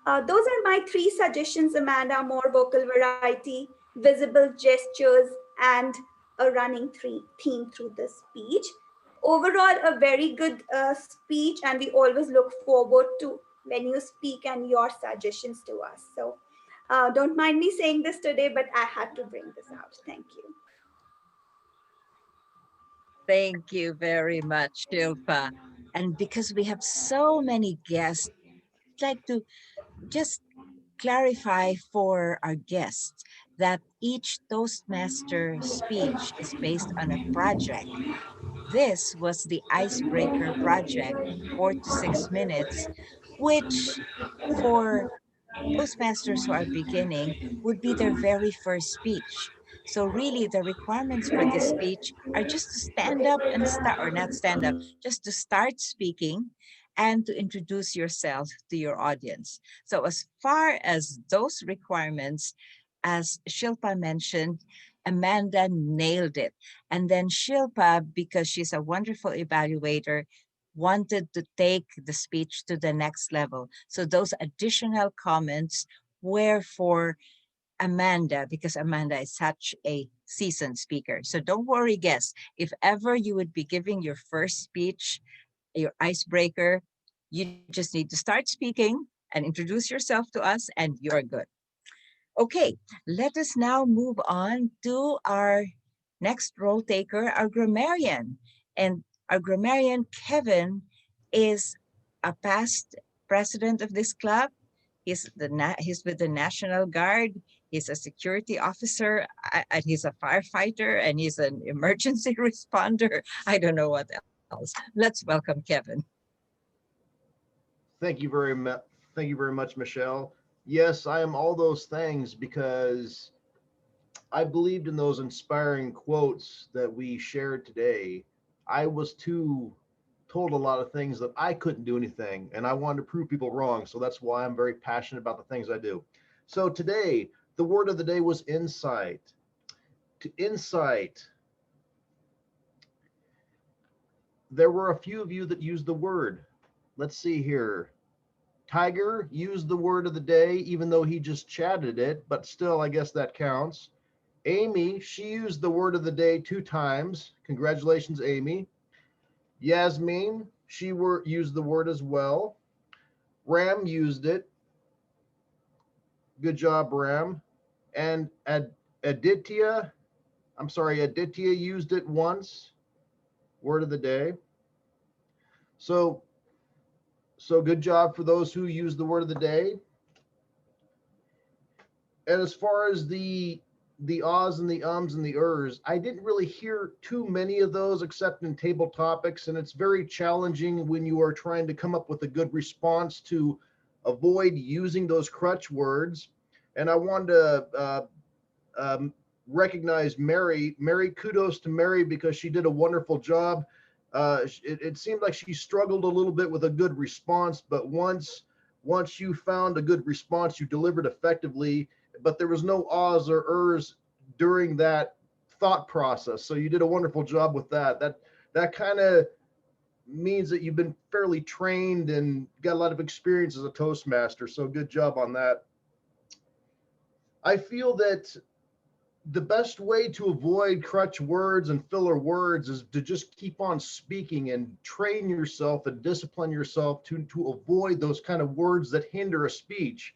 those are my 3 suggestions, Amanda: more vocal variety, visible gestures, and a running theme through the speech. Overall, a very good speech, and we always look forward to when you speak and your suggestions to us. So don't mind me saying this today, but I had to bring this out. Thank you. Thank you very much, Shilpa. And because we have so many guests, I'd like to just clarify for our guests that each Toastmaster speech is based on a project. This was the icebreaker project, 4 to 6 minutes, which for Toastmasters who are beginning would be their very first speech. So really the requirements for this speech are just to stand up and start, or not stand up, just to start speaking and to introduce yourself to your audience. So as far as those requirements, as Shilpa mentioned, Amanda nailed it. And then Shilpa, because she's a wonderful evaluator, wanted to take the speech to the next level. So those additional comments were for Amanda, because Amanda is such a seasoned speaker. So don't worry, guests. If ever you would be giving your first speech, your icebreaker, you just need to start speaking and introduce yourself to us and you're good. Okay, let us now move on to our next role taker, our grammarian. And our grammarian, Kevin, is a past president of this club. He's with the National Guard. He's a security officer, and he's a firefighter, and he's an emergency responder. I don't know what else. Let's welcome Kevin. Thank you very much. Thank you very much, Michelle. Yes, I am all those things because I believed in those inspiring quotes that we shared today. I was told a lot of things that I couldn't do anything, and I wanted to prove people wrong. So that's why I'm very passionate about the things I do. So today, the word of the day was insight. To insight, there were a few of you that used the word. Let's see here. Tiger used the word of the day, even though he just chatted it, but still, I guess that counts. Amy, she used the word of the day 2 times. Congratulations, Amy. Yasmin, she used the word as well. Ram used it. Good job, Ram. And Aditya used it once. Word of the day. So good job for those who used the word of the day. And as far as the ahs and the ums and the ers, I didn't really hear too many of those except in table topics, and it's very challenging when you are trying to come up with a good response to avoid using those crutch words. And I wanted to recognize Mary. Kudos to Mary because she did a wonderful job. It seemed like she struggled a little bit with a good response, but once you found a good response, you delivered effectively. But there was no ahs or ers during that thought process. So you did a wonderful job with that. That kind of means that you've been fairly trained and got a lot of experience as a Toastmaster. So good job on that. I feel that the best way to avoid crutch words and filler words is to just keep on speaking and train yourself and discipline yourself to avoid those kind of words that hinder a speech.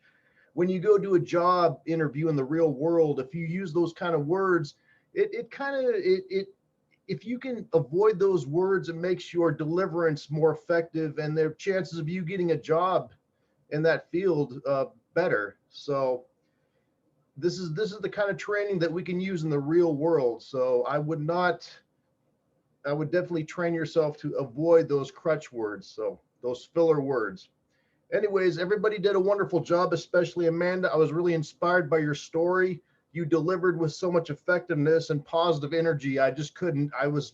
When you go do a job interview in the real world, if you use those kind of words, it if you can avoid those words, it makes your deliverance more effective and their chances of you getting a job in that field better. So this is the kind of training that we can use in the real world. So I would definitely train yourself to avoid those crutch words. So those filler words. Anyways, everybody did a wonderful job, especially Amanda. I was really inspired by your story. You delivered with so much effectiveness and positive energy. I just couldn't.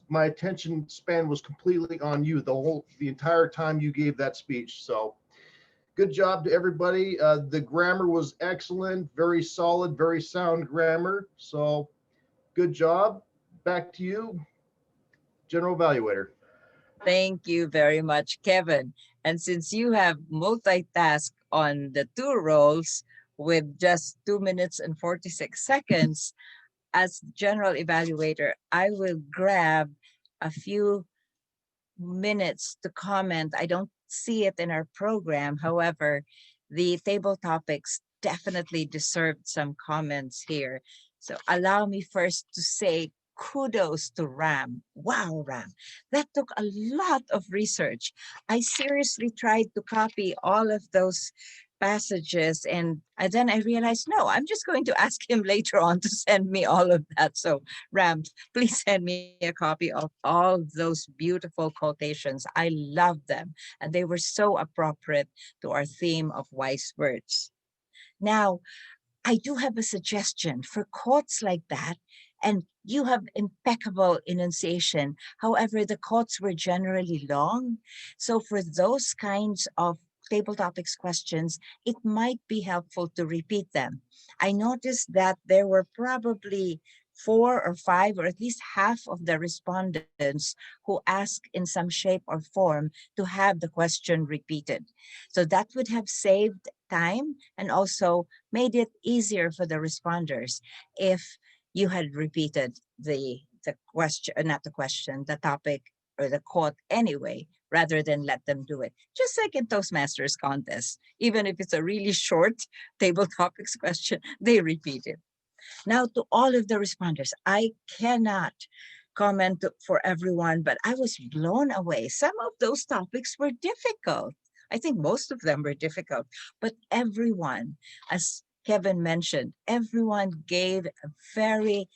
My attention span was completely on you the entire time you gave that speech. So good job to everybody. The grammar was excellent, very solid, very sound grammar. So good job. Back to you, General Evaluator. Thank you very much, Kevin. And since you have multitasked on the two roles with just 2 minutes and 46 seconds, as General Evaluator, I will grab a few minutes to comment. I don't see it in our program. However, the table topics definitely deserved some comments here. So allow me first to say kudos to Ram. Wow, Ram, that took a lot of research. I seriously tried to copy all of those passages and then I realized, no, I'm just going to ask him later on to send me all of that. So Ram, please send me a copy of all those beautiful quotations. I love them and they were so appropriate to our theme of wise words. Now, I do have a suggestion for quotes like that, and you have impeccable enunciation. However, the quotes were generally long. So for those kinds of table topics questions, it might be helpful to repeat them. I noticed that there were probably 4 or 5 or at least half of the respondents who asked in some shape or form to have the question repeated. So that would have saved time and also made it easier for the responders if you had repeated the question, the topic or the quote anyway, rather than let them do it. Just like in Toastmasters contest, even if it's a really short table topics question, they repeat it. Now to all of the responders, I cannot comment for everyone, but I was blown away. Some of those topics were difficult. I think most of them were difficult, but everyone, as Kevin mentioned, everyone gave a very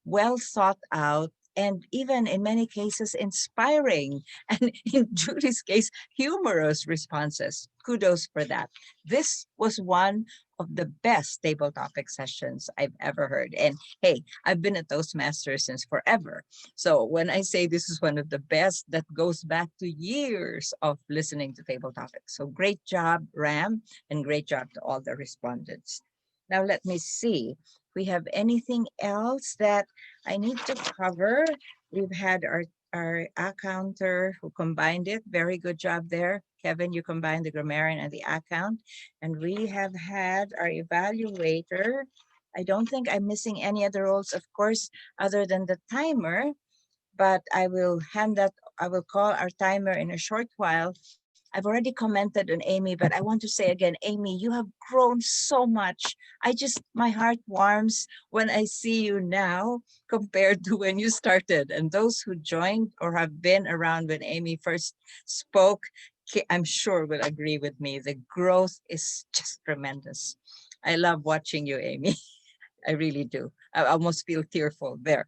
well thought out and even in many cases inspiring, and in Julie's case, humorous responses. Kudos for that. This was one of the best table topic sessions I've ever heard. And hey, I've been a Toastmaster since forever. So when I say this is one of the best, that goes back to years of listening to table topics. So great job, Ram, and great job to all the respondents. Now let me see. We have anything else that I need to cover? We've had our accounter who combined it. Very good job there. Kevin, you combined the grammarian and the account. And we have had our evaluator. I don't think I'm missing any other roles, of course, other than the timer, but I will call our timer in a short while. I've already commented on Amy, but I want to say again, Amy, you have grown so much. My heart warms when I see you now compared to when you started. And those who joined or have been around when Amy first spoke, I'm sure will agree with me. The growth is just tremendous. I love watching you, Amy. I really do. I almost feel tearful there.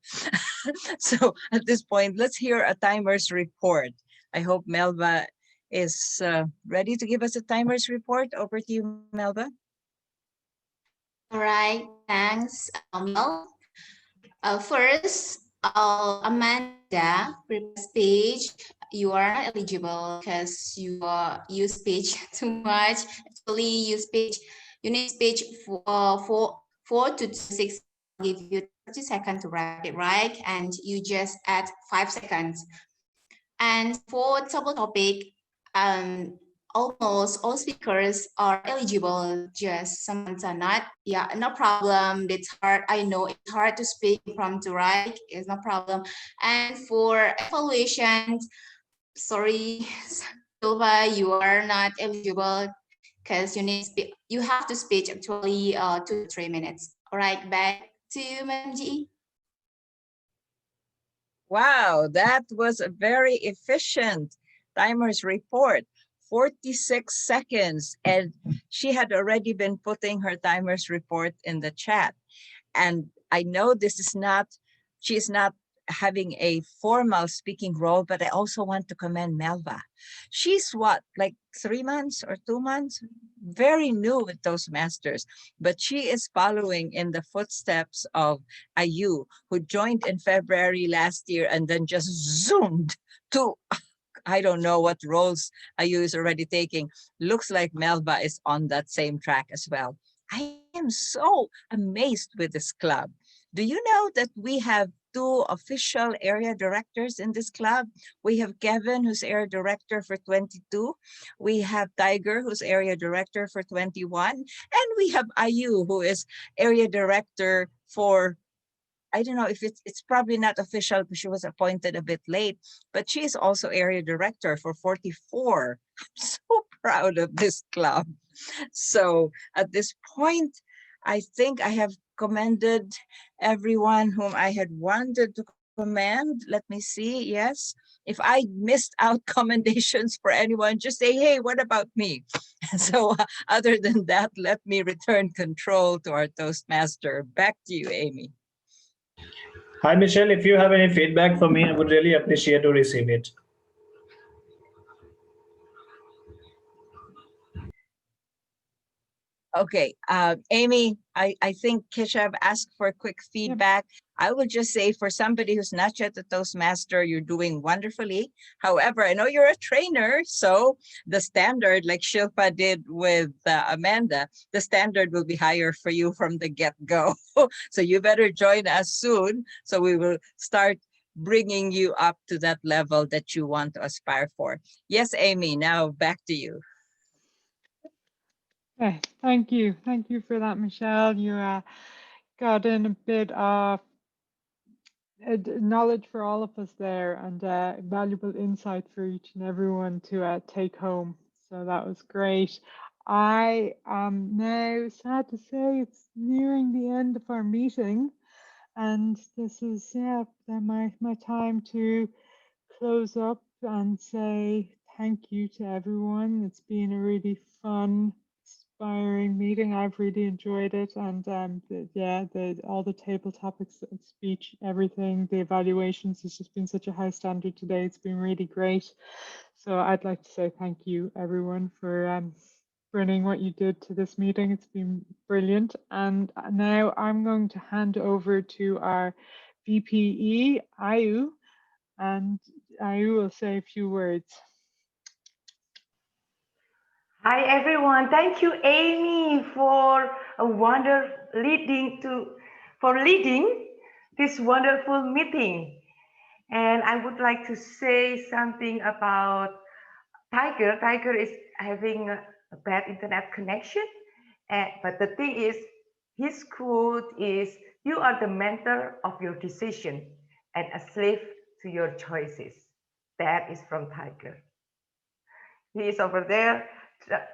So at this point, let's hear a timer's report. I hope Melba is ready to give us a timer's report. Over to you, Melba. All right, thanks, Mel. First, Amanda, speech. You are not eligible because you use speech too much. Actually, you need speech for 4 to 6. I'll give you 30 seconds to write it right, and you just add 5 seconds. And for table topic, almost all speakers are eligible, just some are not. Yeah, no problem. It's hard. I know it's hard to speak from to write. It's no problem. And for evaluations, sorry, Silva, you are not eligible because you have to speak actually 2 to 3 minutes. All right, back to you, Madam G. Wow, that was a very efficient timer's report. 46 seconds, and she had already been putting her timer's report in the chat. And I know this is not, she's not having a formal speaking role, but I also want to commend Melba. She's what, like 3 months or 2 months? Very new with Toastmasters, but she is following in the footsteps of Ayu, who joined in February last year and then just zoomed to, I don't know what roles Ayu is already taking. Looks like Melba is on that same track as well. I am so amazed with this club. Do you know that we have 2 official area directors in this club? We have Kevin, who's area director for 22. We have Tiger, who's area director for 21. And we have Ayu, who is area director for, I don't know if it's probably not official because she was appointed a bit late, but she is also area director for 44. I'm so proud of this club. So at this point, I think I have commended everyone whom I had wanted to commend. Let me see. Yes. If I missed out commendations for anyone, just say, hey, what about me? So other than that, let me return control to our Toastmaster. Back to you, Amy. Hi, Michelle. If you have any feedback for me, I would really appreciate to receive it. Okay, Amy, I think Keshav asked for quick feedback. Yep. I will just say for somebody who's not yet a Toastmaster, you're doing wonderfully. However, I know you're a trainer, so the standard, like Shilpa did with Amanda, the standard will be higher for you from the get-go. So you better join us soon, so we will start bringing you up to that level that you want to aspire for. Yes, Amy, now back to you. Okay, thank you. Thank you for that, Michelle. You got in a bit of knowledge for all of us there and valuable insight for each and everyone to take home. So that was great. I am now sad to say it's nearing the end of our meeting, and this is my time to close up and say thank you to everyone. It's been a really fun, inspiring meeting. I've really enjoyed it, and all the table topics, speech, everything, the evaluations, it's just been such a high standard today. It's been really great. So I'd like to say thank you, everyone, for bringing what you did to this meeting. It's been brilliant. And now I'm going to hand over to our VPE, Ayu, and Ayu will say a few words. Hi everyone, thank you Amy for leading this wonderful meeting. And I would like to say something about Tiger. Tiger is having a bad internet connection, but the thing is, his quote is, "You are the mentor of your decision and a slave to your choices." That is from Tiger. He is over there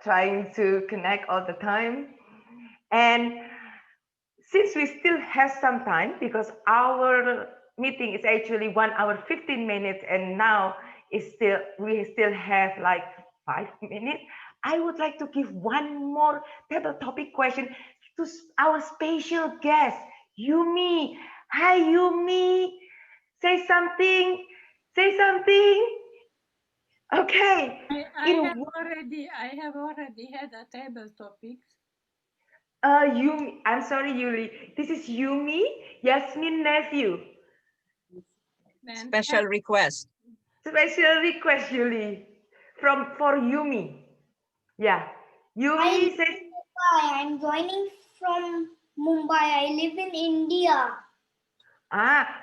trying to connect all the time. And since we still have some time, because our meeting is actually 1 hour 15 minutes, and now we still have like 5 minutes, I would like to give one more table topic question to our special guest, Yumi. Hi, Yumi. Say something. Say something. Okay. I have already had a table topic. Yumi, I'm sorry, Yuli. This is Yumi, Yasmin nephew. Special request. Special request, Yuli, for Yumi. Yeah, Yumi says. I'm joining from Mumbai. I live in India.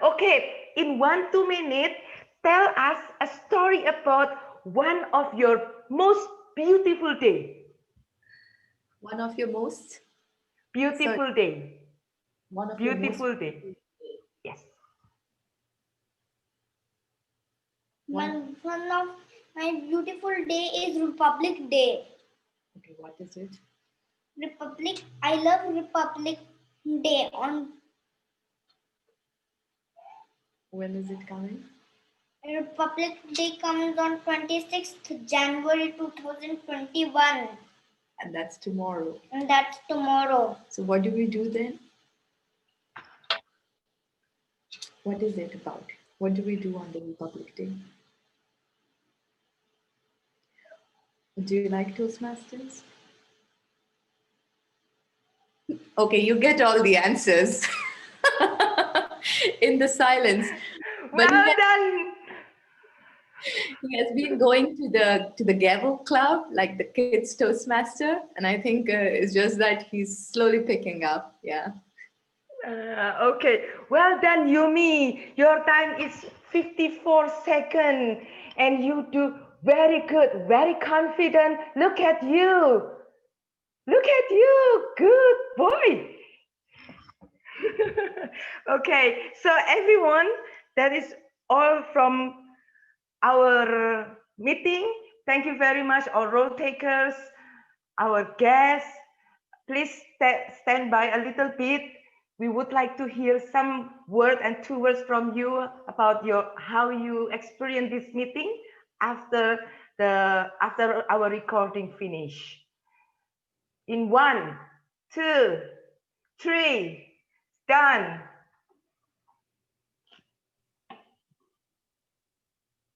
Okay. In 1-2 minutes, tell us a story about one of your most beautiful day. One of your most beautiful day. One of beautiful day. Yes. One of my beautiful day is Republic Day. Okay, what is it? Republic. I love Republic Day. When is it coming? Republic Day comes on 26th January 2021. And that's tomorrow. And that's tomorrow. So what do we do then? What is it about? What do we do on the Republic Day? Do you like Toastmasters? Okay, you get all the answers in the silence. But well done. He has been going to the Gavel Club, like the kids Toastmaster, and I think it's just that he's slowly picking up. Yeah. Okay, well done, Yumi. Your time is 54 seconds, and you do very good, very confident. Look at you. Look at you. Good boy. Okay, so everyone, that is all from our meeting. Thank you very much, our role takers, our guests. Please stand by a little bit. We would like to hear some word and 2 words from you about how you experience this meeting after our recording finish. In 1, 2, 3, done.